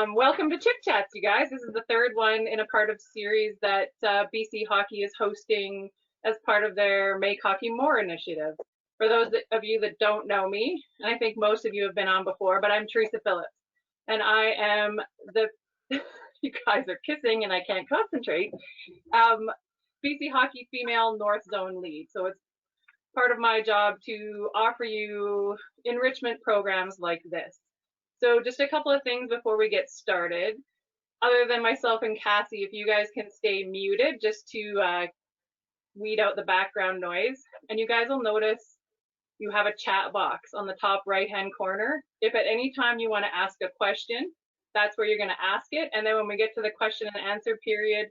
Welcome to Chit Chats, you guys. This is the third one in a part of series that BC Hockey is hosting as part of their Make Hockey More initiative. For those of you that don't know me, and I think most of you have been on before, but I'm Teresa Phillips, and I am the, you guys are kissing and I can't concentrate, BC Hockey Female North Zone Lead. So it's part of my job to offer you enrichment programs like this. So just a couple of things before we get started. Other than myself and Cassie, if you guys can stay muted just to weed out the background noise. And you guys will notice you have a chat box on the top right-hand corner. If at any time you want to ask a question, that's where you're going to ask it. And then when we get to the question and answer period,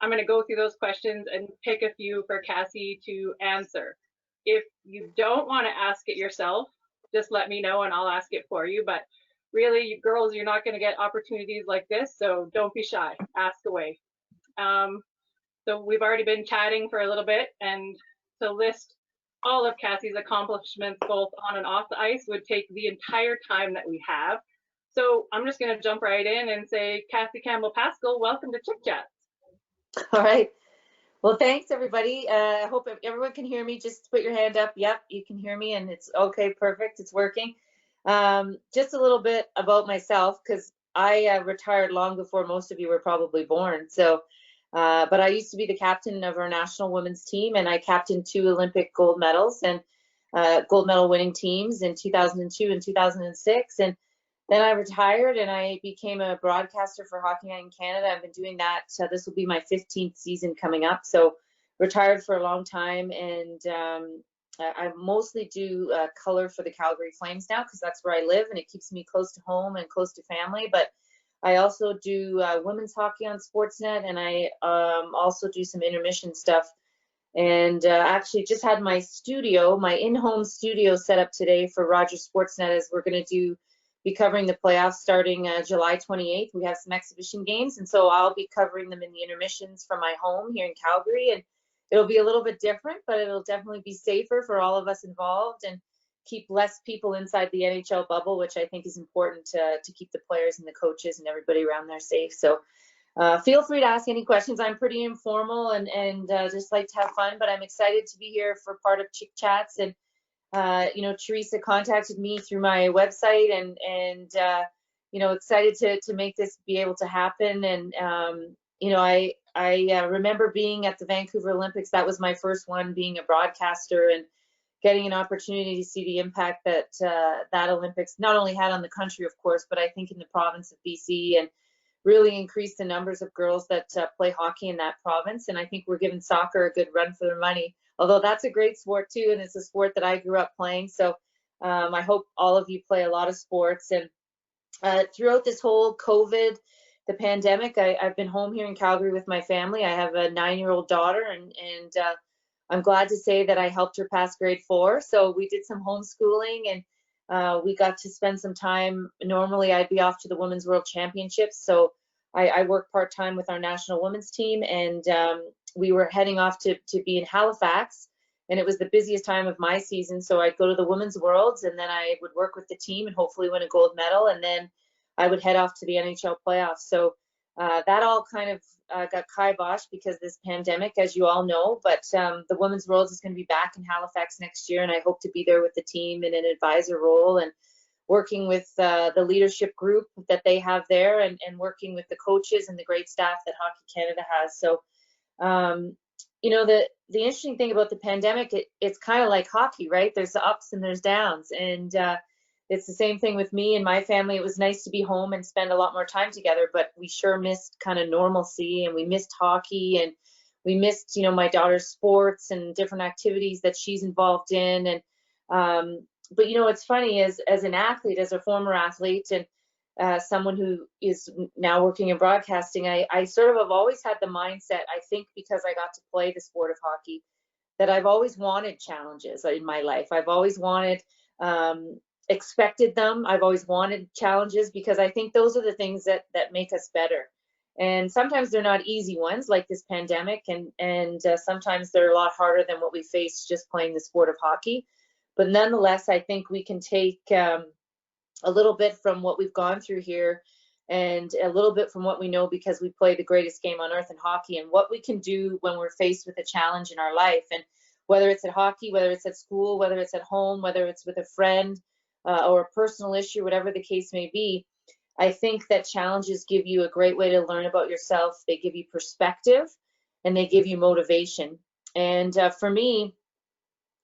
I'm going to go through those questions and pick a few for Cassie to answer. If you don't want to ask it yourself, just let me know and I'll ask it for you. But really, you girls, you're not going to get opportunities like this, so don't be shy. Ask away. So we've already been chatting for a little bit, and to list all of Cassie's accomplishments, both on and off the ice, would take the entire time that we have. So I'm just going to jump right in and say, Cassie Campbell-Pascall, welcome to Chit Chats. All right. Well, thanks, everybody. I hope everyone can hear me. Just put your hand up. Yep, you can hear me, and it's okay. Perfect. It's working. Just a little bit about myself, because I retired long before most of you were probably born. So, but I used to be the captain of our national women's team, and I captained 2 Olympic gold medals and gold medal winning teams in 2002 and 2006. And then I retired and I became a broadcaster for Hockey Night in Canada. I've been doing that. So this will be my 15th season coming up. So retired for a long time, and I mostly do color for the Calgary Flames now, because that's where I live and it keeps me close to home and close to family. But I also do women's hockey on Sportsnet, and I also do some intermission stuff. And actually just had my studio, my in-home studio set up today for Rogers Sportsnet, as we're going to be covering the playoffs starting July 28th. We have some exhibition games, and so I'll be covering them in the intermissions from my home here in Calgary. And it'll be a little bit different, but it'll definitely be safer for all of us involved and keep less people inside the NHL bubble, which I think is important to keep the players and the coaches and everybody around there safe. So feel free to ask any questions. I'm pretty informal and just like to have fun, but I'm excited to be here for part of Chit Chats. And you know, Teresa contacted me through my website, and you know, excited to make this be able to happen. And you know, I remember being at the Vancouver Olympics. That was my first one, being a broadcaster and getting an opportunity to see the impact that that Olympics not only had on the country, of course, but I think in the province of BC, and really increased the numbers of girls that play hockey in that province. And I think we're giving soccer a good run for their money, although that's a great sport too, and it's a sport that I grew up playing. So I hope all of you play a lot of sports. And throughout this whole COVID, the pandemic, I've been home here in Calgary with my family. I have a 9-year-old daughter, and I'm glad to say that I helped her pass grade 4. So we did some homeschooling, and we got to spend some time. Normally I'd be off to the Women's World Championships. So I work part-time with our national women's team, and we were heading off to be in Halifax, and it was the busiest time of my season. So I'd go to the Women's Worlds, and then I would work with the team and hopefully win a gold medal. And then I would head off to the NHL playoffs. So that all kind of got kiboshed because of this pandemic, as you all know. But the Women's Worlds is going to be back in Halifax next year, and I hope to be there with the team in an advisor role and working with the leadership group that they have there, and working with the coaches and the great staff that Hockey Canada has. So, you know, the interesting thing about the pandemic, it's kind of like hockey, right? There's the ups and there's downs. And it's the same thing with me and my family. It was nice to be home and spend a lot more time together, but we sure missed kind of normalcy, and we missed hockey, and we missed, you know, my daughter's sports and different activities that she's involved in. And but you know, it's funny, as an athlete, as a former athlete, and someone who is now working in broadcasting, I sort of have always had the mindset, I think because I got to play the sport of hockey, that I've always wanted challenges in my life. I've always wanted, expected them. I've always wanted challenges, because I think those are the things that make us better. And sometimes they're not easy ones, like this pandemic, and sometimes they're a lot harder than what we faced just playing the sport of hockey. But nonetheless, I think we can take a little bit from what we've gone through here and a little bit from what we know because we play the greatest game on earth in hockey, and what we can do when we're faced with a challenge in our life. And whether it's at hockey, whether it's at school, whether it's at home, whether it's with a friend or a personal issue, whatever the case may be, I think that challenges give you a great way to learn about yourself. They give you perspective and they give you motivation. And for me,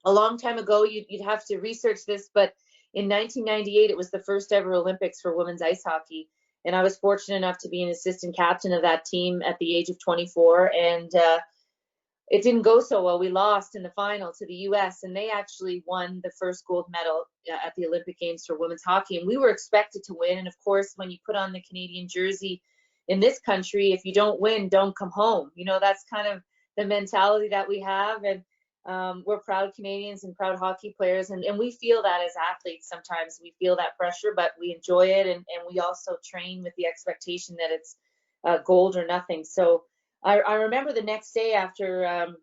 a long time ago, you'd have to research this, but in 1998, it was the first ever Olympics for women's ice hockey. And I was fortunate enough to be an assistant captain of that team at the age of 24. And it didn't go so well. We lost in the final to the US, and they actually won the first gold medal at the Olympic Games for women's hockey. And we were expected to win. And of course, when you put on the Canadian jersey in this country, if you don't win, don't come home. You know, that's kind of the mentality that we have. And we're proud Canadians and proud hockey players. And we feel that as athletes. Sometimes we feel that pressure, but we enjoy it. And we also train with the expectation that it's gold or nothing. So I remember the next day after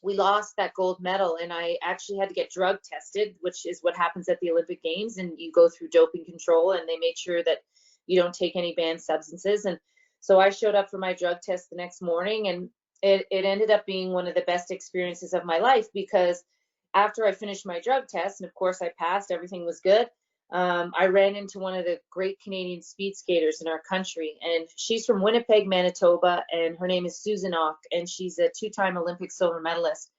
we lost that gold medal, and I actually had to get drug tested, which is what happens at the Olympic Games. And you go through doping control, and they make sure that you don't take any banned substances. And so I showed up for my drug test the next morning, and it ended up being one of the best experiences of my life, because after I finished my drug test, and of course I passed, everything was good, I ran into one of the great Canadian speed skaters in our country, and she's from Winnipeg, Manitoba, and her name is Susan Och, and she's a two-time Olympic silver medalist.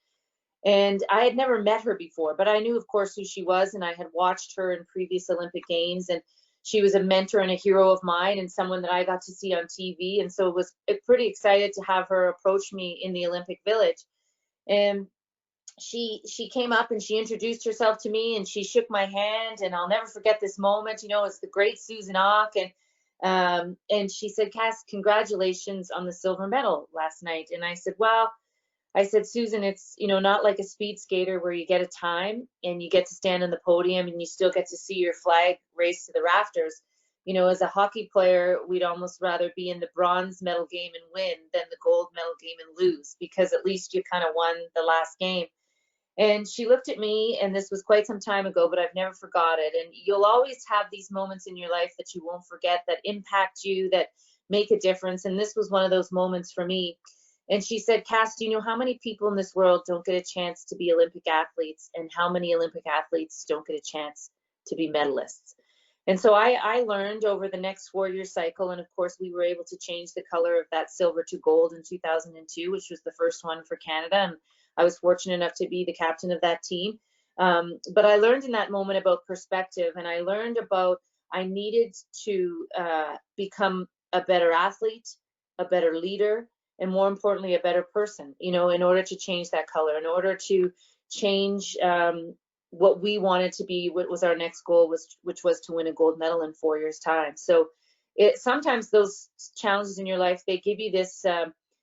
And I had never met her before, but I knew, of course, who she was, and I had watched her in previous Olympic Games, and she was a mentor and a hero of mine, and someone that I got to see on TV. And so it was pretty excited to have her approach me in the Olympic Village. And she came up and she introduced herself to me, and she shook my hand, and I'll never forget this moment. You know, it's the great Susan Och, and she said, "Cass, congratulations on the silver medal last night." And I said, "Well," I said, "Susan, it's, you know, not like a speed skater where you get a time and you get to stand on the podium and you still get to see your flag raised to the rafters. You know, as a hockey player, we'd almost rather be in the bronze medal game and win than the gold medal game and lose, because at least you kind of won the last game." And she looked at me, and this was quite some time ago, but I've never forgot it. And you'll always have these moments in your life that you won't forget, that impact you, that make a difference. And this was one of those moments for me. And she said, "Cass, do you know how many people in this world don't get a chance to be Olympic athletes, and how many Olympic athletes don't get a chance to be medalists?" And so I learned over the next 4-year cycle, and of course we were able to change the color of that silver to gold in 2002, which was the first one for Canada. And I was fortunate enough to be the captain of that team. But I learned in that moment about perspective, and I learned about I needed to become a better athlete, a better leader, and more importantly, a better person, you know, in order to change that color, in order to change what we wanted to be, what was our next goal, which was to win a gold medal in 4 years' time. So sometimes those challenges in your life, they give you this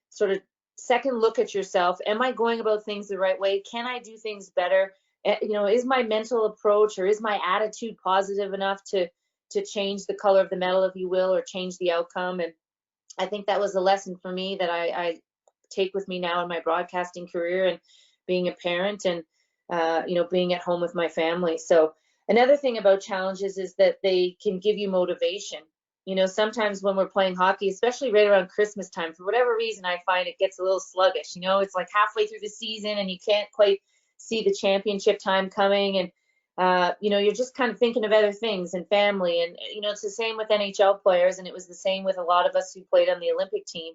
sort of second look at yourself. Am I going about things the right way? Can I do things better? You know, is my mental approach or is my attitude positive enough to change the color of the medal, if you will, or change the outcome? And I think that was a lesson for me that I take with me now in my broadcasting career, and being a parent, and you know, being at home with my family. So another thing about challenges is that they can give you motivation. You know, sometimes when we're playing hockey, especially right around Christmas time, for whatever reason, I find it gets a little sluggish. You know, it's like halfway through the season and you can't quite see the championship time coming. And, you know, you're just kind of thinking of other things and family. And, you know, it's the same with NHL players. And it was the same with a lot of us who played on the Olympic team.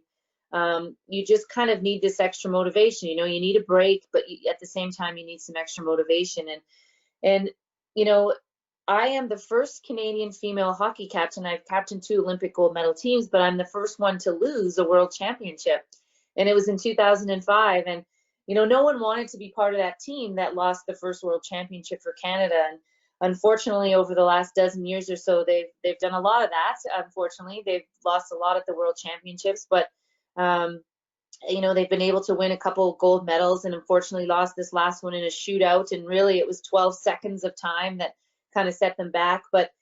You just kind of need this extra motivation. You know, you need a break, but at the same time, you need some extra motivation. And you know, I am the first Canadian female hockey captain. I've captained 2 Olympic gold medal teams, but I'm the first one to lose a world championship. And it was in 2005. And, you know, no one wanted to be part of that team that lost the first world championship for Canada. And unfortunately, over the last dozen years or so, they've done a lot of that. Unfortunately, they've lost a lot at the world championships, but, you know, they've been able to win a couple of gold medals, and unfortunately lost this last one in a shootout. And really, it was 12 seconds of time that kind of set them back. But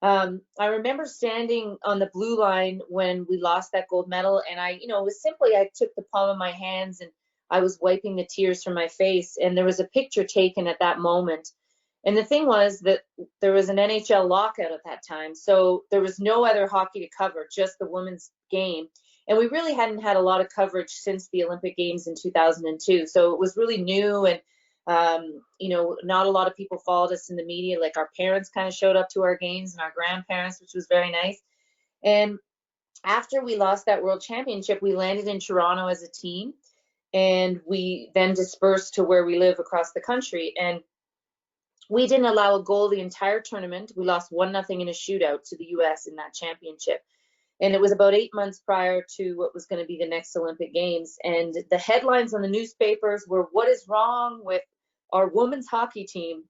I remember standing on the blue line when we lost that gold medal, and you know, it was simply, I took the palm of my hands and I was wiping the tears from my face, and there was a picture taken at that moment. And the thing was that there was an NHL lockout at that time, so there was no other hockey to cover, just the women's game. And we really hadn't had a lot of coverage since the Olympic Games in 2002. So it was really new, and you know, not a lot of people followed us in the media. Like our parents kind of showed up to our games, and our grandparents, which was very nice. And after we lost that World Championship, we landed in Toronto as a team, and we then dispersed to where we live across the country. And we didn't allow a goal the entire tournament. We lost 1-0 in a shootout to the US in that championship. And it was about 8 months prior to what was going to be the next Olympic Games. And the headlines on the newspapers were, "What is wrong with our women's hockey team?"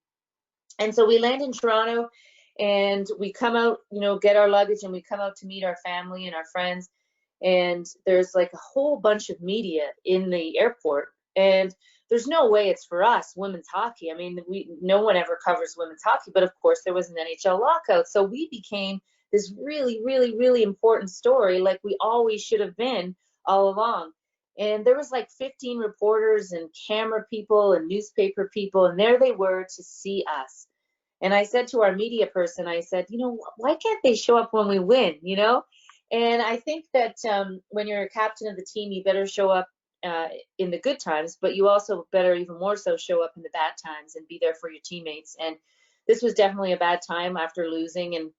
And so we land in Toronto, and we come out, you know, get our luggage, and we come out to meet our family and our friends. And there's like a whole bunch of media in the airport. And there's no way it's for us, women's hockey. I mean, no one ever covers women's hockey, but of course there was an NHL lockout. So we became this really, really, really important story, like we always should have been all along. And there was like 15 reporters and camera people and newspaper people, and there they were to see us. And I said to our media person, I said, you know, why can't they show up when we win, you know? And I think that when you're a captain of the team, you better show up in the good times, but you also better even more so show up in the bad times and be there for your teammates. And this was definitely a bad time after losing, and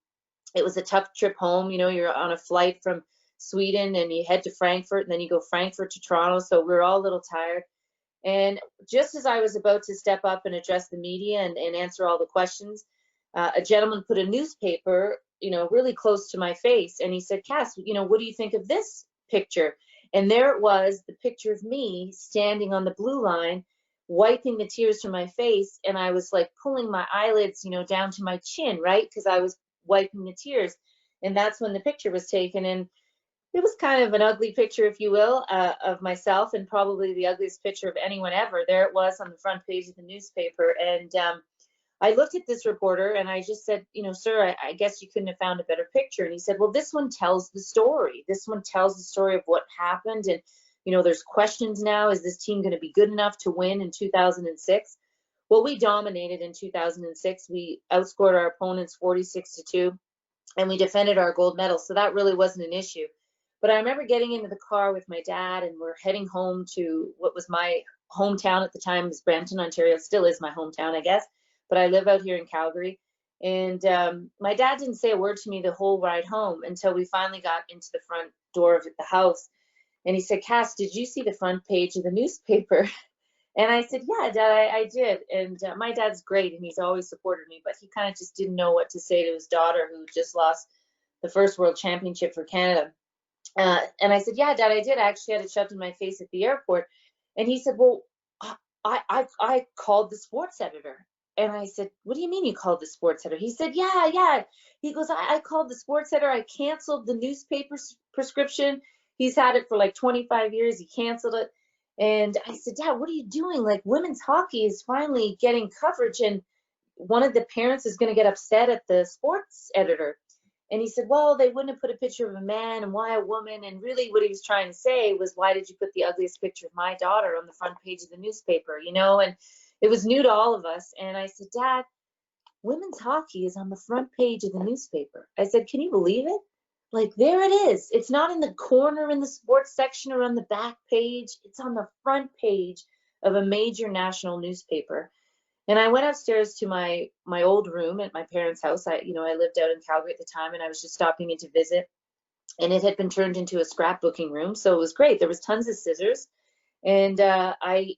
it was a tough trip home. You know, you're on a flight from Sweden and you head to Frankfurt, and then you go Frankfurt to Toronto, so we were all a little tired. And just as I was about to step up and address the media and answer all the questions, a gentleman put a newspaper, you know, really close to my face, and he said, "Cass, you know, what do you think of this picture?" And there it was, the picture of me standing on the blue line, wiping the tears from my face. And I was like pulling my eyelids, you know, down to my chin, right? Because I was wiping the tears. And that's when the picture was taken. And it was kind of an ugly picture, if you will, of myself, and probably the ugliest picture of anyone ever. There it was on the front page of the newspaper. And I looked at this reporter and I just said, you know, "Sir, I guess you couldn't have found a better picture." And he said, "Well, this one tells the story. This one tells the story of what happened. And, you know, there's questions now. Is this team going to be good enough to win in 2006? Well, we dominated in 2006. We outscored our opponents 46-2, and we defended our gold medal. So that really wasn't an issue. But I remember getting into the car with my dad, and we're heading home to what was my hometown at the time, was Brampton, Ontario. It still is my hometown, I guess. But I live out here in Calgary. And my dad didn't say a word to me the whole ride home until we finally got into the front door of the house. And he said, "Cass, did you see the front page of the newspaper?" And I said, "Yeah, Dad, I did." And my dad's great, and he's always supported me, but he kind of just didn't know what to say to his daughter, who just lost the first World Championship for Canada. And I said, "Yeah, Dad, I did. I actually had it shoved in my face at the airport." And he said, "Well, I called the sports editor." And I said, "What do you mean you called the sports editor?" He said, yeah. He goes, I called the sports editor. I canceled the newspaper prescription. He's had it for like 25 years. He canceled it. And I said, "Dad, what are you doing? Like, women's hockey is finally getting coverage, and one of the parents is going to get upset at the sports editor." And he said, "Well, they wouldn't have put a picture of a man, and why a woman?" And really what he was trying to say was, "Why did you put the ugliest picture of my daughter on the front page of the newspaper?" You know, and it was new to all of us. And I said, "Dad, women's hockey is on the front page of the newspaper." I said, "Can you believe it? Like, there it is. It's not in the corner in the sports section or on the back page. It's on the front page of a major national newspaper." And I went upstairs to my old room at my parents' house. I lived out in Calgary at the time, and I was just stopping in to visit. And it had been turned into a scrapbooking room, so it was great. There was tons of scissors, and I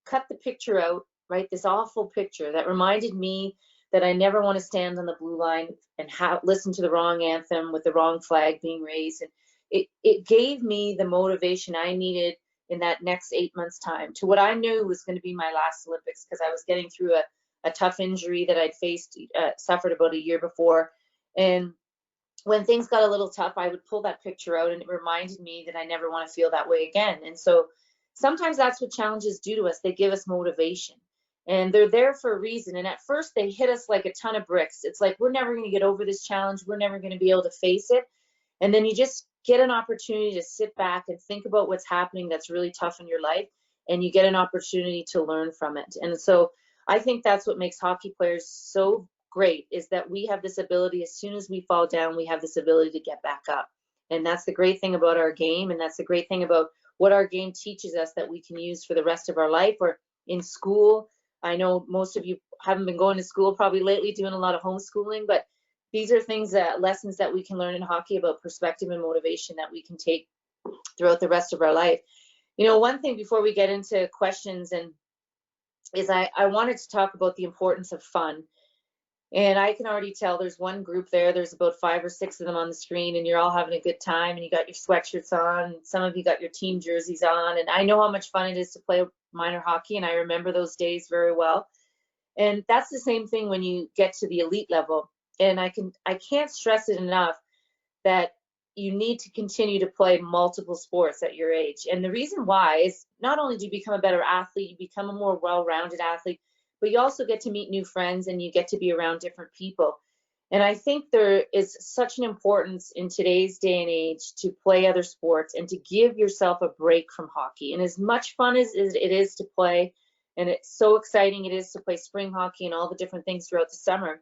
cut the picture out, right? This awful picture that reminded me that I never want to stand on the blue line and listen to the wrong anthem with the wrong flag being raised. And it gave me the motivation I needed in that next 8 months time to what I knew was going to be my last Olympics, because I was getting through a tough injury that I'd suffered about a year before. And when things got a little tough, I would pull that picture out, and it reminded me that I never want to feel that way again. And so sometimes that's what challenges do to us. They give us motivation, and they're there for a reason. And at first they hit us like a ton of bricks. It's like, we're never going to get over this challenge. We're never going to be able to face it. And then you just get an opportunity to sit back and think about what's happening that's really tough in your life, and you get an opportunity to learn from it. And so I think that's what makes hockey players so great, is that we have this ability, as soon as we fall down, we have this ability to get back up. And that's the great thing about our game. And that's the great thing about what our game teaches us that we can use for the rest of our life or in school. I know most of you haven't been going to school probably lately, doing a lot of homeschooling, but these are things that lessons that we can learn in hockey about perspective and motivation that we can take throughout the rest of our life. You know, one thing before we get into questions and is I wanted to talk about the importance of fun. And I can already tell there's one group there, there's about 5 or 6 of them on the screen, and you're all having a good time, and you got your sweatshirts on, some of you got your team jerseys on, and I know how much fun it is to play minor hockey, and I remember those days very well. And that's the same thing when you get to the elite level. And I can't stress it enough that you need to continue to play multiple sports at your age. And the reason why is not only do you become a better athlete, you become a more well-rounded athlete, but you also get to meet new friends and you get to be around different people. And I think there is such an importance in today's day and age to play other sports and to give yourself a break from hockey. And as much fun as it is to play, and it's so exciting it is to play spring hockey and all the different things throughout the summer,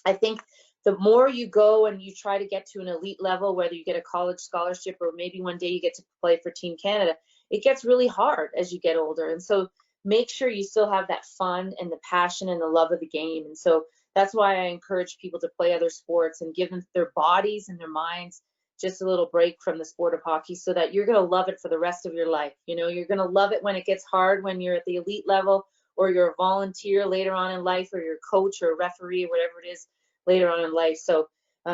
I think the more you go and you try to get to an elite level, whether you get a college scholarship or maybe one day you get to play for Team Canada, it gets really hard as you get older. And so make sure you still have that fun and the passion and the love of the game. And so that's why I encourage people to play other sports and give them their bodies and their minds just a little break from the sport of hockey, so that you're going to love it for the rest of your life. You know, you're going to love it when it gets hard, when you're at the elite level, or you're a volunteer later on in life, or you're a coach or a referee or whatever it is later on in life. So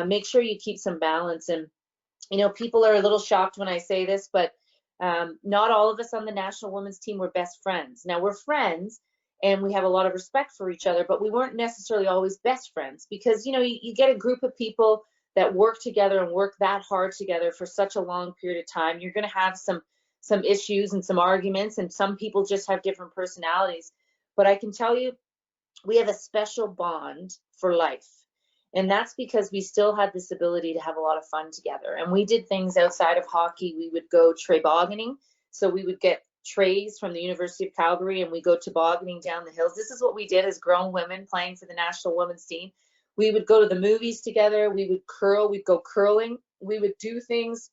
make sure you keep some balance. And, you know, people are a little shocked when I say this, but not all of us on the national women's team were best friends. Now, we're friends and we have a lot of respect for each other, but we weren't necessarily always best friends, because, you know, you get a group of people that work together and work that hard together for such a long period of time. You're going to have some issues and some arguments, and some people just have different personalities. But I can tell you, we have a special bond for life. And that's because we still had this ability to have a lot of fun together. And we did things outside of hockey. We would go tobogganing. So we would get trays from the University of Calgary and we go tobogganing down the hills. This is what we did as grown women playing for the national women's team. We would go to the movies together. We would curl. We'd go curling. We would do things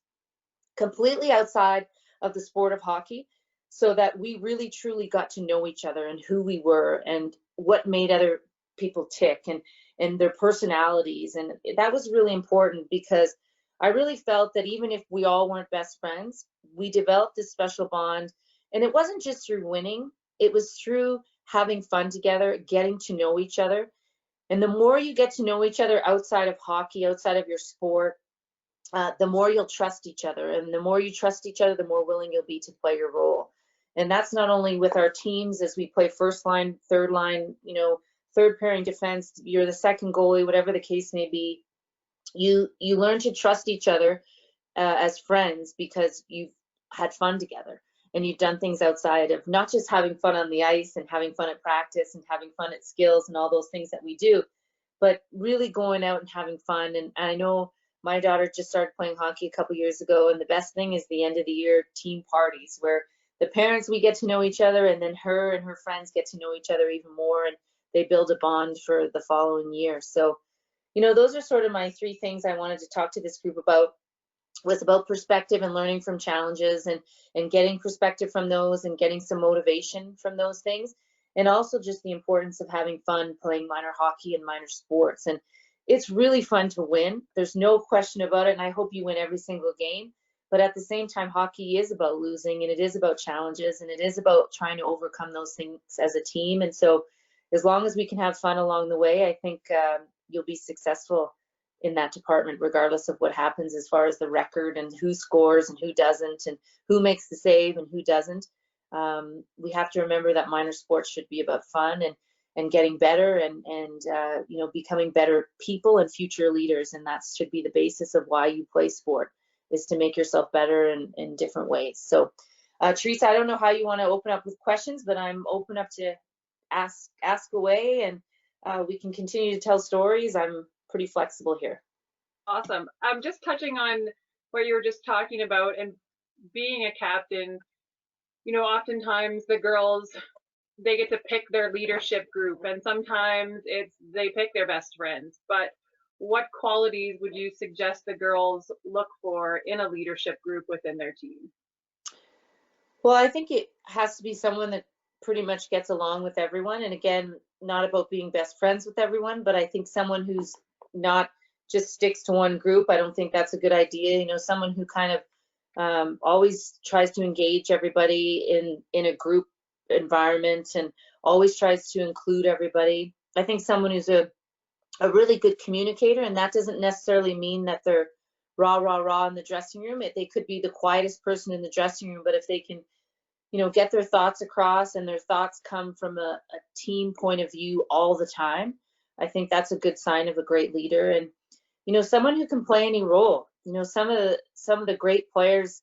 completely outside of the sport of hockey, so that we really truly got to know each other and who we were and what made other people tick and their personalities. And that was really important, because I really felt that even if we all weren't best friends, we developed this special bond. And it wasn't just through winning, it was through having fun together, getting to know each other. And the more you get to know each other outside of hockey, outside of your sport, the more you'll trust each other. And the more you trust each other, the more willing you'll be to play your role. And that's not only with our teams as we play first line, third line, you know, third pairing defense, you're the second goalie, whatever the case may be. You learn to trust each other as friends, because you've had fun together and you've done things outside of not just having fun on the ice and having fun at practice and having fun at skills and all those things that we do, but really going out and having fun. And I know my daughter just started playing hockey a couple years ago, and the best thing is the end of the year team parties, where the parents, we get to know each other, and then her and her friends get to know each other even more, and they build a bond for the following year. So, you know, those are sort of my 3 things I wanted to talk to this group about. Was about perspective and learning from challenges, and getting perspective from those and getting some motivation from those things. And also just the importance of having fun playing minor hockey and minor sports. And it's really fun to win. There's no question about it. And I hope you win every single game. But at the same time, hockey is about losing, and it is about challenges, and it is about trying to overcome those things as a team. And so as long as we can have fun along the way, I think you'll be successful in that department, regardless of what happens as far as the record and who scores and who doesn't and who makes the save and who doesn't. We have to remember that minor sports should be about fun and getting better and you know, becoming better people and future leaders. And that should be the basis of why you play sport, is to make yourself better in different ways. So Teresa, I don't know how you want to open up with questions, but I'm open up to ask away, and we can continue to tell stories. I'm pretty flexible here. Awesome. I'm just touching on what you were just talking about, and being a captain, you know, oftentimes the girls they get to pick their leadership group, and sometimes they pick their best friends. But what qualities would you suggest the girls look for in a leadership group within their team? Well, I think it has to be someone that pretty much gets along with everyone. And again, not about being best friends with everyone, but I think someone who's not just sticks to one group. I don't think that's a good idea. You know, someone who kind of always tries to engage everybody in a group environment and always tries to include everybody. I think someone who's a really good communicator, and that doesn't necessarily mean that they're rah, rah, rah in the dressing room. They could be the quietest person in the dressing room, but if they can, you know, get their thoughts across and their thoughts come from a team point of view all the time, I think that's a good sign of a great leader. And, you know, someone who can play any role. You know, some of the great players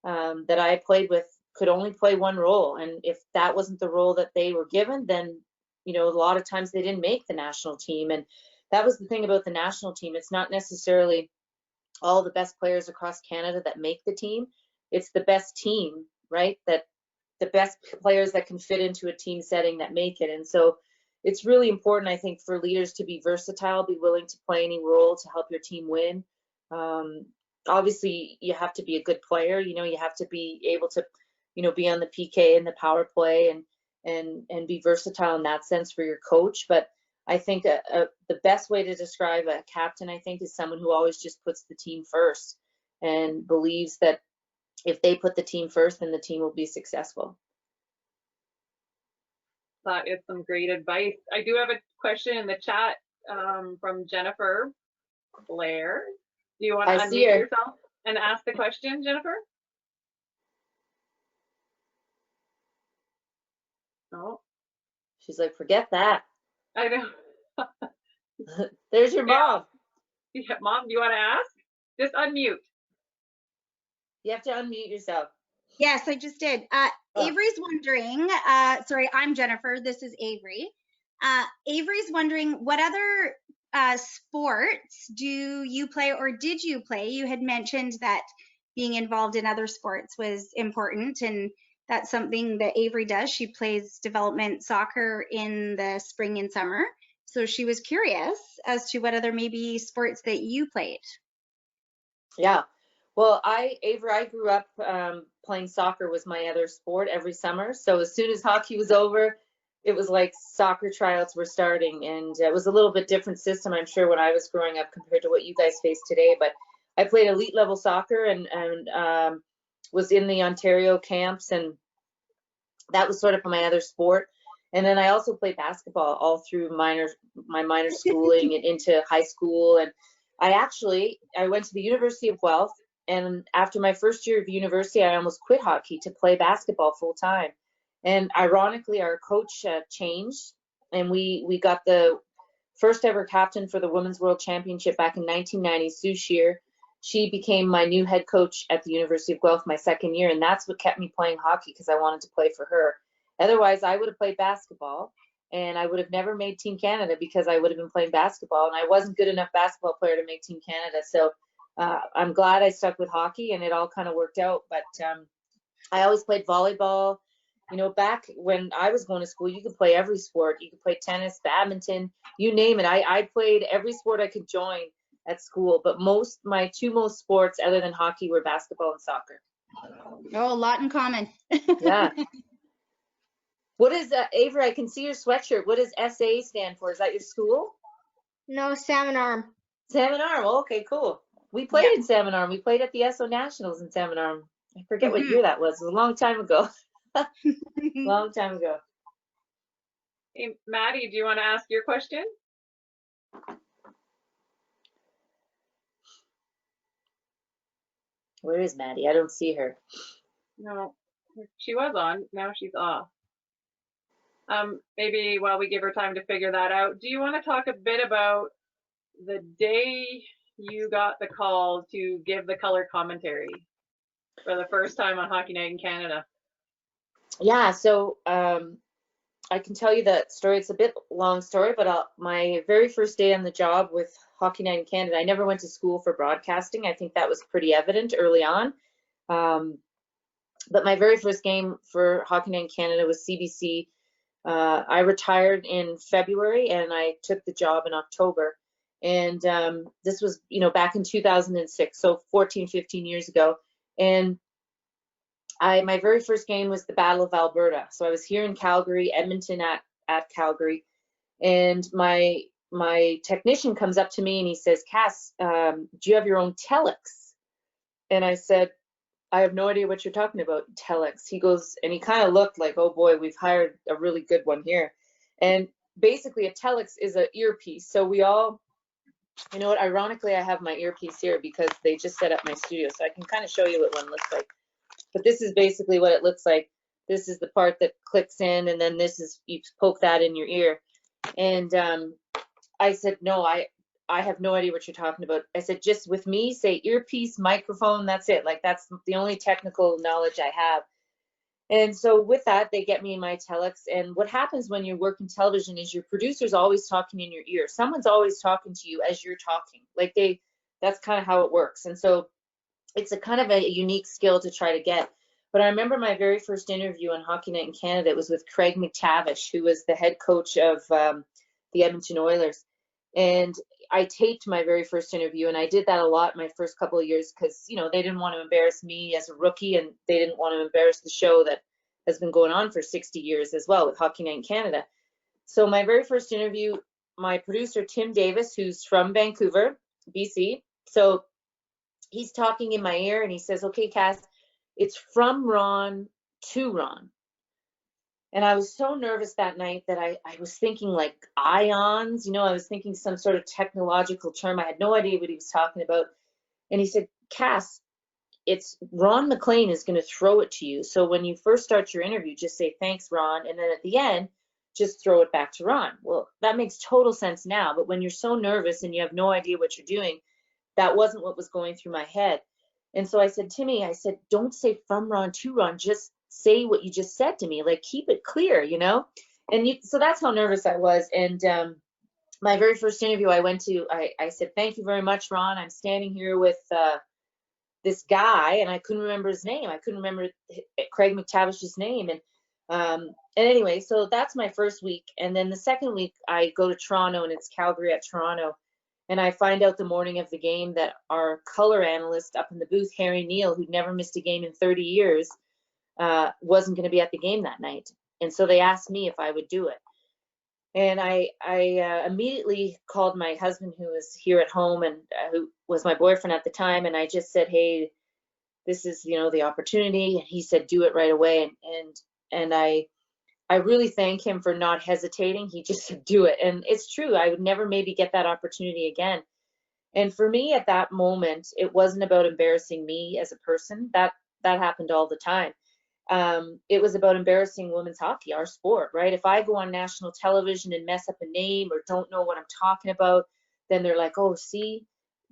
that I played with could only play one role. And if that wasn't the role that they were given, then, you know, a lot of times they didn't make the national team. And that was the thing about the national team. It's not necessarily all the best players across Canada that make the team. It's the best team, right? That the best players that can fit into a team setting that make it. And so it's really important, I think, for leaders to be versatile, be willing to play any role to help your team win. Obviously, you have to be a good player. You know, you have to be able to, you know, be on the PK and the power play and be versatile in that sense for your coach. But I think the best way to describe a captain, I think, is someone who always just puts the team first and believes that if they put the team first, then the team will be successful. That is some great advice. I do have a question in the chat from Jennifer Blair. Do you want to unmute yourself and ask the question, Jennifer? No. She's like, forget that. I know. There's your mom. Yeah, Mom, do you want to ask? Just unmute. You have to unmute yourself. Yes, I just did. Avery's wondering, sorry, I'm Jennifer. This is Avery. Avery's wondering, what other sports do you play or did you play? You had mentioned that being involved in other sports was important, and that's something that Avery does. She plays development soccer in the spring and summer. So she was curious as to what other maybe sports that you played. Yeah. Well, Avery, I grew up playing soccer was my other sport every summer. So as soon as hockey was over, it was like soccer tryouts were starting, and it was a little bit different system, I'm sure, when I was growing up compared to what you guys face today. But I played elite level soccer and was in the Ontario camps, and that was sort of my other sport. And then I also played basketball all through my minor schooling and into high school. And I went to the University of Guelph, and after my first year of university, I almost quit hockey to play basketball full time. And ironically, our coach changed, and we got the first ever captain for the Women's World Championship back in 1990, Sue Shear. She became my new head coach at the University of Guelph my second year, and that's what kept me playing hockey, because I wanted to play for her. Otherwise, I would have played basketball, and I would have never made Team Canada because I would have been playing basketball, and I wasn't good enough basketball player to make Team Canada. So I'm glad I stuck with hockey, and it all kind of worked out. But I always played volleyball. You know, back when I was going to school, you could play every sport. You could play tennis, badminton, you name it. I played every sport I could join at school, but my two most sports other than hockey were basketball and soccer. Oh, a lot in common. Yeah. What is Avery? I can see your sweatshirt. What does SA stand for? Is that your school? No, Salmon Arm. Salmon Arm. Oh, okay, cool. We played in Salmon Arm. We played at the SO Nationals in Salmon Arm. I forget what year that was. It was a long time ago. Long time ago. Hey, Maddie, do you want to ask your question? Where is Maddie? I don't see her. No, she was on. Now she's off. Maybe while we give her time to figure that out, do you want to talk a bit about the day you got the call to give the color commentary for the first time on Hockey Night in Canada? Yeah, so I can tell you that story. It's a bit long story, but my very first day on the job with Hockey Night in Canada, I never went to school for broadcasting. I think that was pretty evident early on. But my very first game for Hockey Night in Canada was CBC I retired in February and I took the job in October. And this was, back in 2006, so 14, 15 years ago. And my very first game was the Battle of Alberta. So I was here in Calgary, Edmonton at Calgary, and my technician comes up to me and he says, Cass, do you have your own telex? And I said, I have no idea what you're talking about, telex. He goes, and he kind of looked like, oh boy, we've hired a really good one here. And basically a telex is an earpiece. So we all, you know what, ironically, I have my earpiece here because they just set up my studio. So I can kind of show you what one looks like. But this is basically what it looks like. This is the part that clicks in, and then this is, you poke that in your ear. And I said, no, I have no idea what you're talking about. I said, just with me, say earpiece, microphone, that's it. Like, that's the only technical knowledge I have. And so with that, they get me my telex. And what happens when you work in television is your producer's always talking in your ear. Someone's always talking to you as you're talking. Like, that's kind of how it works. And so it's a kind of a unique skill to try to get. But I remember my very first interview on Hockey Night in Canada. It was with Craig McTavish, who was the head coach of the Edmonton Oilers. And I taped my very first interview, and I did that a lot my first couple of years because, they didn't want to embarrass me as a rookie, and they didn't want to embarrass the show that has been going on for 60 years as well with Hockey Night in Canada. So my very first interview, my producer, Tim Davis, who's from Vancouver, BC. So he's talking in my ear and he says, okay, Cass, it's from Ron to Ron. And I was so nervous that night that I was thinking like ions, I was thinking some sort of technological term. I had no idea what he was talking about. And he said, Cass, it's Ron McLean is going to throw it to you. So when you first start your interview, just say, thanks, Ron. And then at the end, just throw it back to Ron. Well, that makes total sense now. But when you're so nervous and you have no idea what you're doing, that wasn't what was going through my head. And so I said, Timmy, don't say from Ron to Ron, just say what you just said to me, like keep it clear, And so that's how nervous I was. And my very first interview I went to, I said, thank you very much, Ron. I'm standing here with this guy, and I couldn't remember his name. I couldn't remember Craig McTavish's name. And anyway, so that's my first week. And then the second week I go to Toronto, and it's Calgary at Toronto. And I find out the morning of the game that our color analyst up in the booth, Harry Neal, who'd never missed a game in 30 years, wasn't going to be at the game that night. And so they asked me if I would do it. And I immediately called my husband, who was here at home and who was my boyfriend at the time. And I just said, hey, this is, the opportunity. And he said, do it right away. And I really thank him for not hesitating. He just said, do it. And it's true. I would never maybe get that opportunity again. And for me at that moment, it wasn't about embarrassing me as a person. That happened all the time. It was about embarrassing women's hockey, our sport, right? If I go on national television and mess up a name or don't know what I'm talking about, then they're like, oh, see,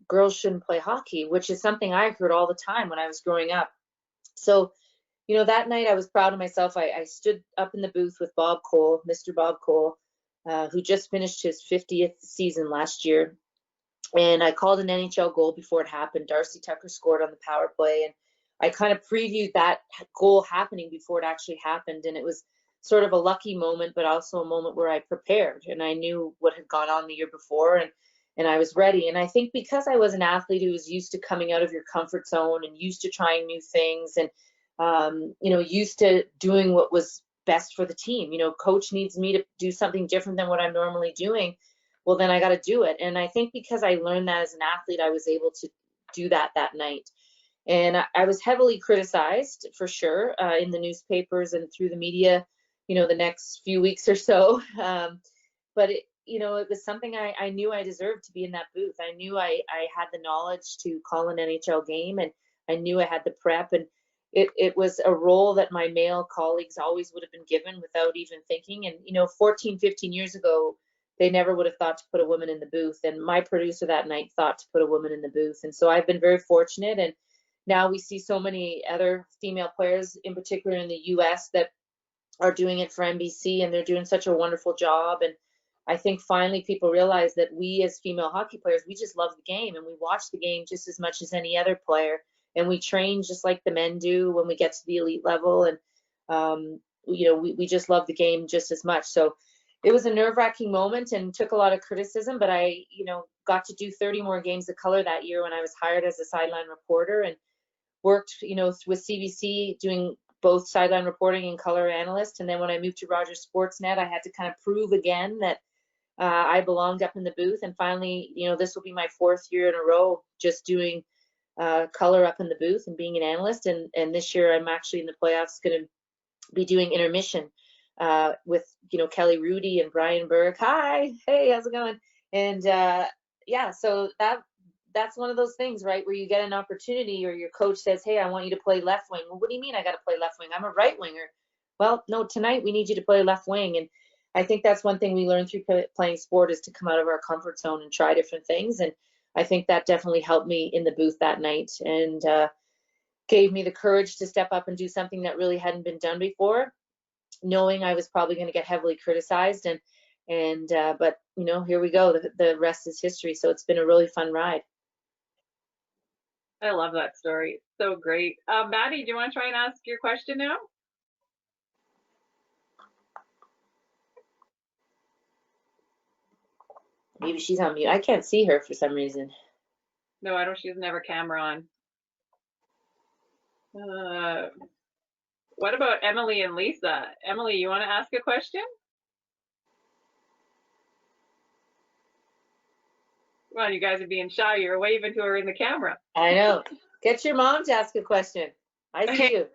girls shouldn't play hockey, which is something I heard all the time when I was growing up. So, that night I was proud of myself. I stood up in the booth with Bob Cole, Mr. Bob Cole, who just finished his 50th season last year. And I called an NHL goal before it happened. Darcy Tucker scored on the power play. And I kind of previewed that goal happening before it actually happened. And it was sort of a lucky moment, but also a moment where I prepared and I knew what had gone on the year before, and I was ready. And I think because I was an athlete who was used to coming out of your comfort zone and used to trying new things and, used to doing what was best for the team, coach needs me to do something different than what I'm normally doing. Well, then I got to do it. And I think because I learned that as an athlete, I was able to do that night. And I was heavily criticized for sure in the newspapers and through the media, the next few weeks or so. But it was something I knew I deserved to be in that booth. I knew I had the knowledge to call an NHL game, and I knew I had the prep. And it was a role that my male colleagues always would have been given without even thinking. And, 14, 15 years ago, they never would have thought to put a woman in the booth. And my producer that night thought to put a woman in the booth. And so I've been very fortunate. And now we see so many other female players, in particular in the US, that are doing it for NBC, and they're doing such a wonderful job. And I think finally people realize that we as female hockey players, we just love the game, and we watch the game just as much as any other player. And we train just like the men do when we get to the elite level. And we just love the game just as much. So it was a nerve-wracking moment and took a lot of criticism, but I, got to do 30 more games of color that year when I was hired as a sideline reporter, and worked, with CBC doing both sideline reporting and color analyst. And then when I moved to Rogers Sportsnet, I had to kind of prove again that I belonged up in the booth. And finally, this will be my 4th year in a row just doing color up in the booth and being an analyst. And this year I'm actually in the playoffs going to be doing intermission with Kelly Rudy and Brian Burke. Hi, hey, how's it going? And yeah, so that's one of those things, right, where you get an opportunity, or your coach says, hey, I want you to play left wing. Well, what do you mean I got to play left wing? I'm a right winger. Well, no, tonight we need you to play left wing. And I think that's one thing we learned through playing sport, is to come out of our comfort zone and try different things. And I think that definitely helped me in the booth that night, and gave me the courage to step up and do something that really hadn't been done before, knowing I was probably going to get heavily criticized. But here we go. The rest is history. So it's been a really fun ride. I love that story. So great. Maddie, do you want to try and ask your question now? Maybe she's on mute. I can't see her for some reason. No, I don't. She doesn't have her camera on. What about Emily and Lisa? Emily, you want to ask a question? Well, you guys are being shy. You're waving to her in the camera. I know. Get your mom to ask a question. I see you.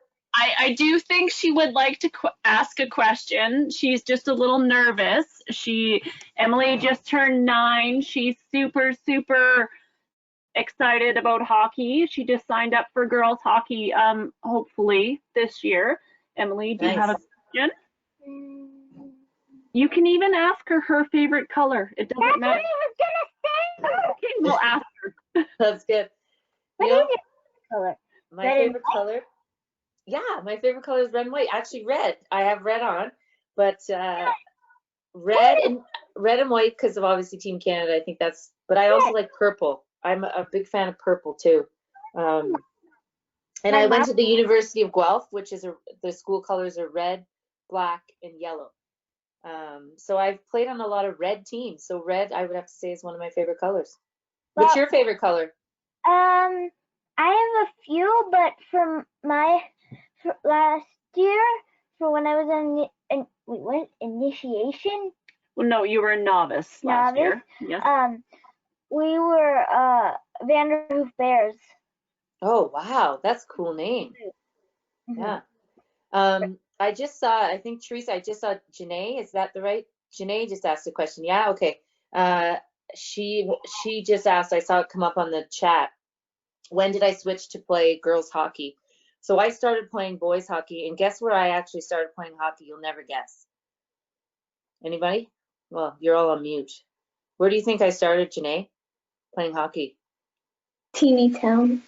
I do think she would like to ask a question. She's just a little nervous. Emily just turned 9. She's super, super excited about hockey. She just signed up for girls hockey, hopefully this year. Emily, do you have a question? You can even ask her favorite color. It doesn't matter. Okay, we'll ask her. That's good. Color? My Red and favorite color? Yeah, my favorite color is red and white. Actually, red. I have red on, but red and white because of obviously Team Canada. I think that's. But I also like purple. I'm a big fan of purple too. And I went to the University of Guelph, which is the school colors are red, black, and yellow. So I've played on a lot of red teams. So red, I would have to say, is one of my favorite colors. What's your favorite color? I have a few, but from last year, for when I was initiation. Well, no, you were a novice last year. Yes. We were Vanderhoof Bears. Oh wow, that's a cool name. Mm-hmm. Yeah. I just saw. I think Teresa. I just saw Janae. Is that the right? Janae just asked a question. Yeah. Okay. She just asked. I saw it come up on the chat. When did I switch to play girls hockey? So I started playing boys hockey, and guess where I actually started playing hockey? You'll never guess. Anybody? Well, you're all on mute. Where do you think I started, Janae, playing hockey? Teeny Town.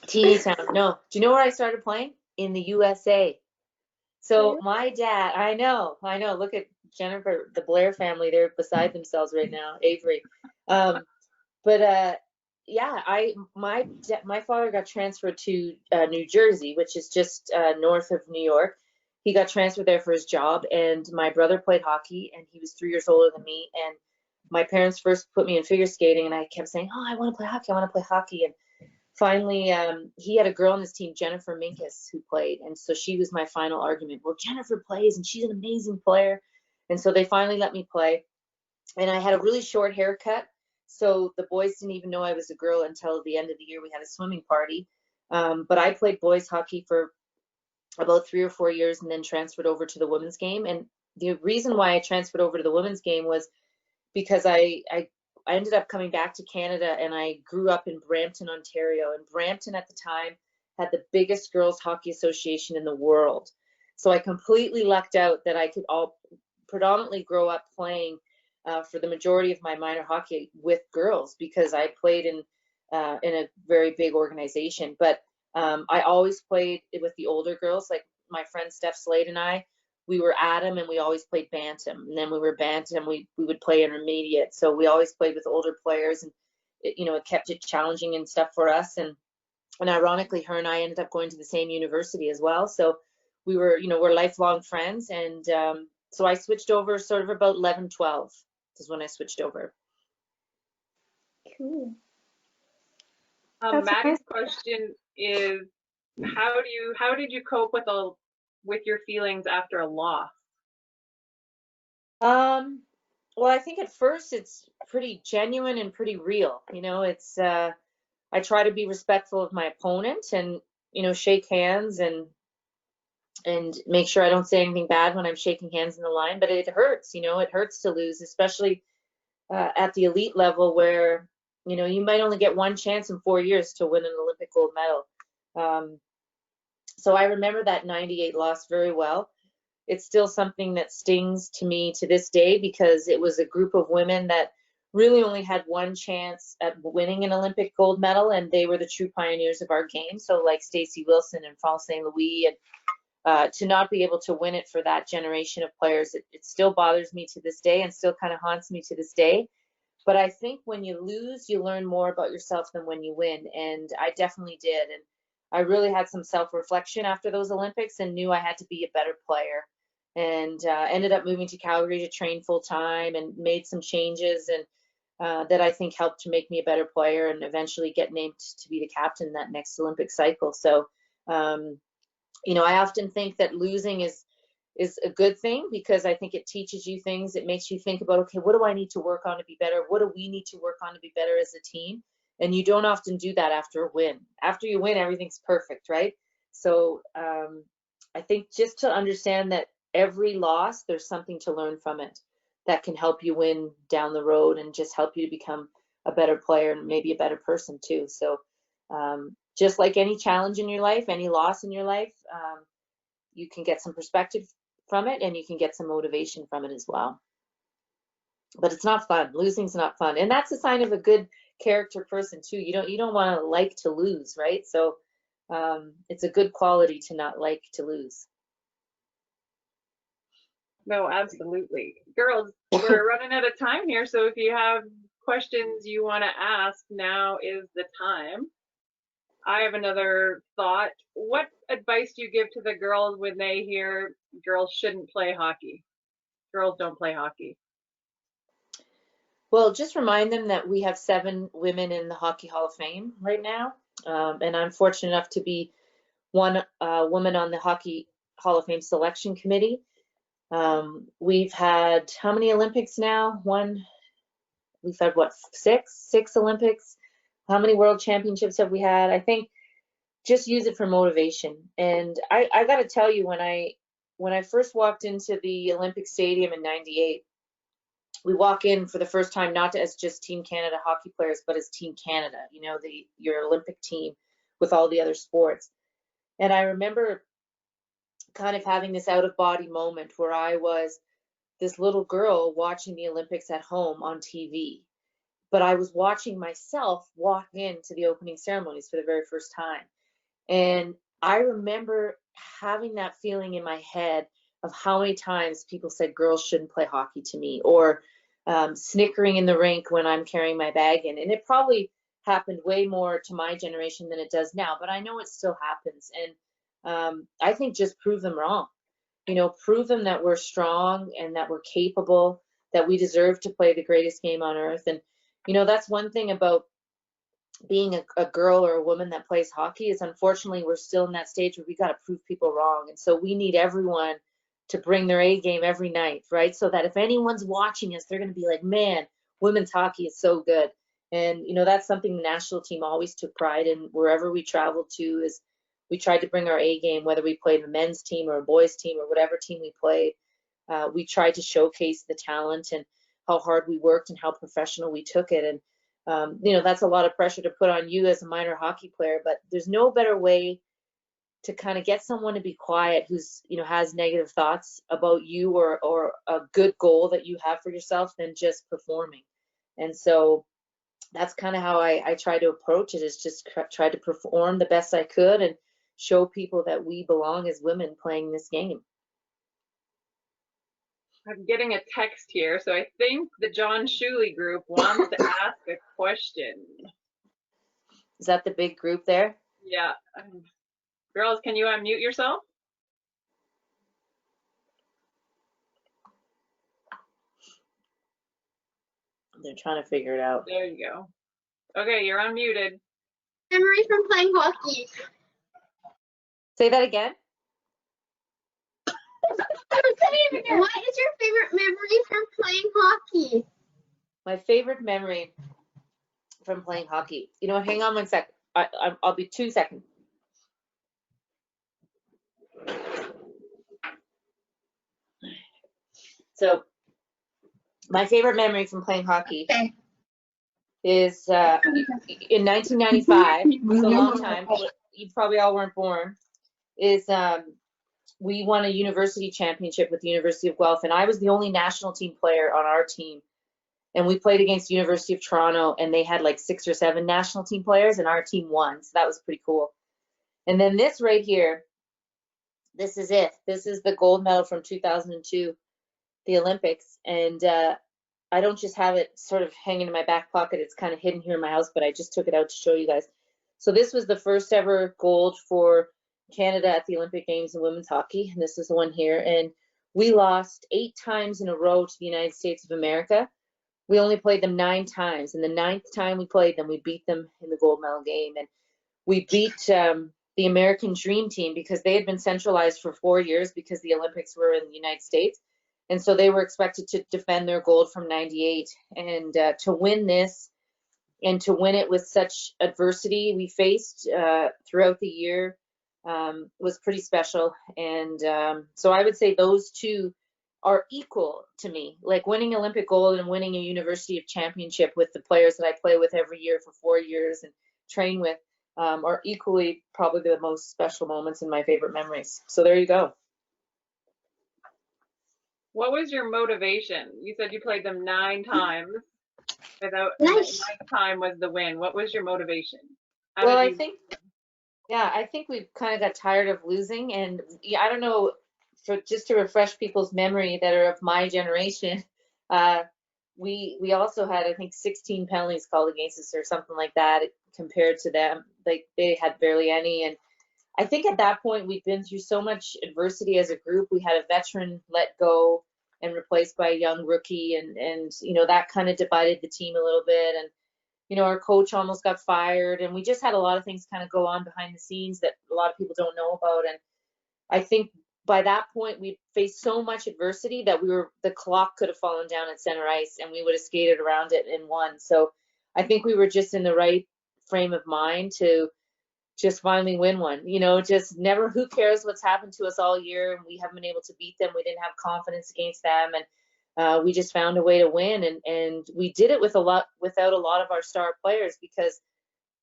Teeny Town. No. Do you know where I started playing? In the USA. So my dad, I know. Look at Jennifer, the Blair family. They're beside themselves right now. Avery. Yeah, my father got transferred to New Jersey, which is just north of New York. He got transferred there for his job, and my brother played hockey, and he was 3 years older than me. And my parents first put me in figure skating, and I kept saying, "Oh, I want to play hockey. I want to play hockey." And finally, he had a girl on his team, Jennifer Minkus, who played, and so she was my final argument. Well, Jennifer plays, and she's an amazing player, and so they finally let me play. And I had a really short haircut. So the boys didn't even know I was a girl until the end of the year. We had a swimming party. But I played boys hockey for about 3 or 4 years and then transferred over to the women's game. And the reason why I transferred over to the women's game was because I ended up coming back to Canada, and I grew up in Brampton, Ontario. And Brampton at the time had the biggest girls hockey association in the world. So I completely lucked out that I could predominantly grow up playing for the majority of my minor hockey with girls, because I played in a very big organization. But I always played with the older girls, like my friend Steph Slade and I. We were Atom, and we always played Bantam. And then we were Bantam, we would play intermediate. So we always played with older players, and it kept it challenging and stuff for us. And ironically, her and I ended up going to the same university as well. So we were, we're lifelong friends. And so I switched over sort of about 11, 12 is when I switched over. Cool. That's Maddie's nice. question is, how did you cope with your feelings after a loss? Well, I think at first it's pretty genuine and pretty real. It's I try to be respectful of my opponent and shake hands and make sure I don't say anything bad when I'm shaking hands in the line. But it hurts, it hurts to lose, especially at the elite level where you might only get one chance in 4 years to win an Olympic gold medal. So I remember that 98 loss very well. It's still something that stings to me to this day because it was a group of women that really only had one chance at winning an Olympic gold medal, and they were the true pioneers of our game. So like Stacey Wilson and France St. Louis, and to not be able to win it for that generation of players, it still bothers me to this day and still kind of haunts me to this day. But I think when you lose, you learn more about yourself than when you win, and I definitely did. And I really had some self-reflection after those Olympics and knew I had to be a better player, and ended up moving to Calgary to train full time and made some changes and that I think helped to make me a better player and eventually get named to be the captain in that next Olympic cycle. So, I often think that losing is a good thing because I think it teaches you things. It makes you think about, okay, what do I need to work on to be better? What do we need to work on to be better as a team? And you don't often do that after a win. After you win, everything's perfect, right? So I think just to understand that every loss, there's something to learn from it that can help you win down the road and just help you to become a better player and maybe a better person too. So just like any challenge in your life, any loss in your life, you can get some perspective from it and you can get some motivation from it as well. But it's not fun. Losing's not fun. And that's a sign of a good character person too. You don't want to like to lose, right? So it's a good quality to not like to lose. No, absolutely. Girls, we're running out of time here, so if you have questions you want to ask, now is the time. I have another thought. What advice do you give to the girls when they hear girls shouldn't play hockey? Girls don't play hockey. Well, just remind them that we have 7 women in the Hockey Hall of Fame right now. And I'm fortunate enough to be one woman on the Hockey Hall of Fame selection committee. We've had how many Olympics now? We've had what, 6 Olympics? How many world championships have we had? I think just use it for motivation. And I got to tell you, when I first walked into the Olympic Stadium in '98, we walk in for the first time not as just Team Canada hockey players, but as Team Canada, your Olympic team with all the other sports. And I remember kind of having this out of body moment where I was this little girl watching the Olympics at home on TV, but I was watching myself walk into the opening ceremonies for the very first time. And I remember having that feeling in my head of how many times people said girls shouldn't play hockey to me, or snickering in the rink when I'm carrying my bag in. And it probably happened way more to my generation than it does now, but I know it still happens. And I think just prove them wrong. Prove them that we're strong and that we're capable, that we deserve to play the greatest game on earth. And, that's one thing about being a girl or a woman that plays hockey is, unfortunately, we're still in that stage where we got to prove people wrong. And so we need everyone to bring their A game every night, right? So that if anyone's watching us, they're going to be like, man, women's hockey is so good. And, that's something the national team always took pride in wherever we traveled to, is we tried to bring our A game, whether we played a men's team or a boys team or whatever team we played. We tried to showcase the talent and how hard we worked and how professional we took it. And, that's a lot of pressure to put on you as a minor hockey player, but there's no better way to kind of get someone to be quiet who's, has negative thoughts about you or a good goal that you have for yourself than just performing. And so that's kind of how I try to approach it, is just try to perform the best I could and show people that we belong as women playing this game. I'm getting a text here, so I think the John Shuley group wants to ask a question. Is that the big group there? Yeah. Girls, can you unmute yourself? They're trying to figure it out. There you go. Okay, you're unmuted. Memory from playing hockey. Say that again. What is your favorite memory from playing hockey? My favorite memory from playing hockey. You know what? Hang on one sec. I'll be 2 seconds. So, my favorite memory from playing hockey is in 1995. It's a long time. You probably all weren't born. Is we won a university championship with the University of Guelph, and I was the only national team player on our team. And we played against the University of Toronto, and they had like 6 or 7 national team players, and our team won. So that was pretty cool. And then this right here, this is it. This is the gold medal from 2002, the Olympics. And I don't just have it sort of hanging in my back pocket. It's kind of hidden here in my house, but I just took it out to show you guys. So this was the first ever gold for Canada at the Olympic Games in women's hockey. And this is the one here. And we lost 8 times in a row to the United States of America. We only played them 9 times. And the 9th time we played them, we beat them in the gold medal game. And we beat the American Dream Team because they had been centralized for 4 years because the Olympics were in the United States. And so they were expected to defend their gold from 98. And to win this and to win it with such adversity we faced throughout the year was pretty special. And so I would say those two are equal to me, like winning Olympic gold and winning a university of championship with the players that I play with every year for 4 years and train with are equally probably the most special moments in my favorite memories. So there you go. What was your motivation? You said you played them 9 times. Without Nice. the 9th time was the win. What was your motivation? Well, I think we kind of got tired of losing, and yeah, I don't know, for just to refresh people's memory that are of my generation, we also had, I think, 16 penalties called against us or something like that compared to them. Like they had barely any. And I think at that point we'd been through so much adversity as a group. We had a veteran let go and replaced by a young rookie, and you know, that kind of divided the team a little bit. And you know, our coach almost got fired, and we just had a lot of things kind of go on behind the scenes that a lot of people don't know about. And I think by that point we faced so much adversity that the clock could have fallen down at center ice and we would have skated around it and won. So I think we were just in the right frame of mind to just finally win one. You know, just never, who cares what's happened to us all year, and we haven't been able to beat them. We didn't have confidence against them, and we just found a way to win. And we did it without a lot of our star players because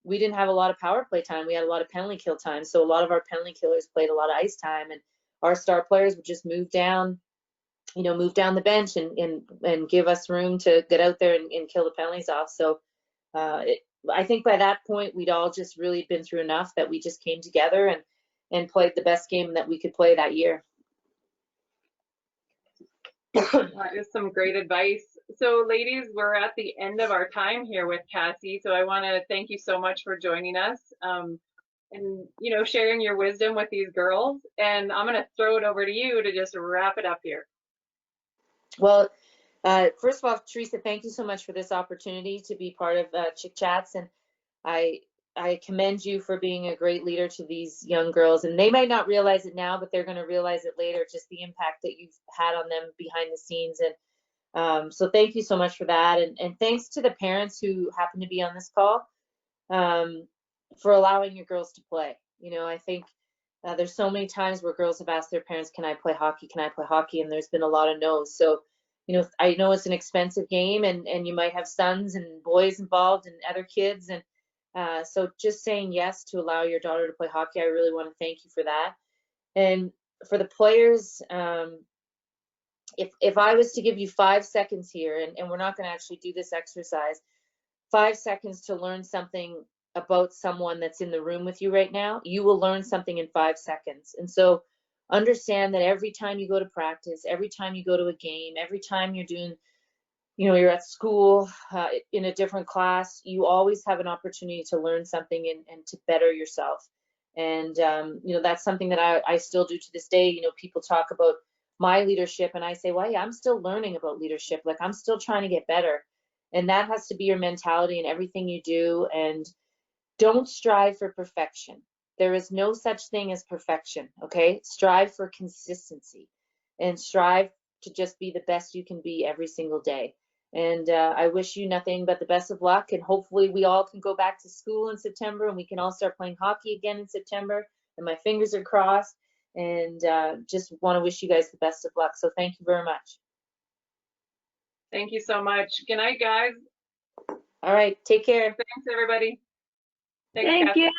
we didn't have a lot of power play time. We had a lot of penalty kill time. So a lot of our penalty killers played a lot of ice time, and our star players would just move down the bench and give us room to get out there and kill the penalties off. So I think by that point we'd all just really been through enough that we just came together and played the best game that we could play that year. That is some great advice. So ladies, we're at the end of our time here with Cassie. So I want to thank you so much for joining us and, you know, sharing your wisdom with these girls. And I'm going to throw it over to you to just wrap it up here. Well, first of all, Teresa, thank you so much for this opportunity to be part of Chick Chats. And I commend you for being a great leader to these young girls. And they might not realize it now, but they're going to realize it later, just the impact that you've had on them behind the scenes. And so thank you so much for that. And thanks to the parents who happen to be on this call for allowing your girls to play. You know, I think there's so many times where girls have asked their parents, can I play hockey? Can I play hockey? And there's been a lot of no's. So, you know, I know it's an expensive game, and you might have sons and boys involved and other kids. And so just saying yes to allow your daughter to play hockey, I really want to thank you for that. And for the players, if I was to give you 5 seconds here, and we're not going to actually do this exercise, 5 seconds to learn something about someone that's in the room with you right now, you will learn something in 5 seconds. And so understand that every time you go to practice, every time you go to a game, every time you're doing, you know, you're at school in a different class, you always have an opportunity to learn something and to better yourself. And, you know, that's something that I still do to this day. You know, people talk about my leadership and I say, well, yeah, I'm still learning about leadership. Like I'm still trying to get better. And that has to be your mentality in everything you do. And don't strive for perfection. There is no such thing as perfection, okay? Strive for consistency and strive to just be the best you can be every single day. And I wish you nothing but the best of luck. And hopefully we all can go back to school in September and we can all start playing hockey again in September. And my fingers are crossed. And just want to wish you guys the best of luck. So thank you very much. Thank you so much. Good night, guys. All right, take care. Thanks, everybody. Thanks, Thank Cassie. you.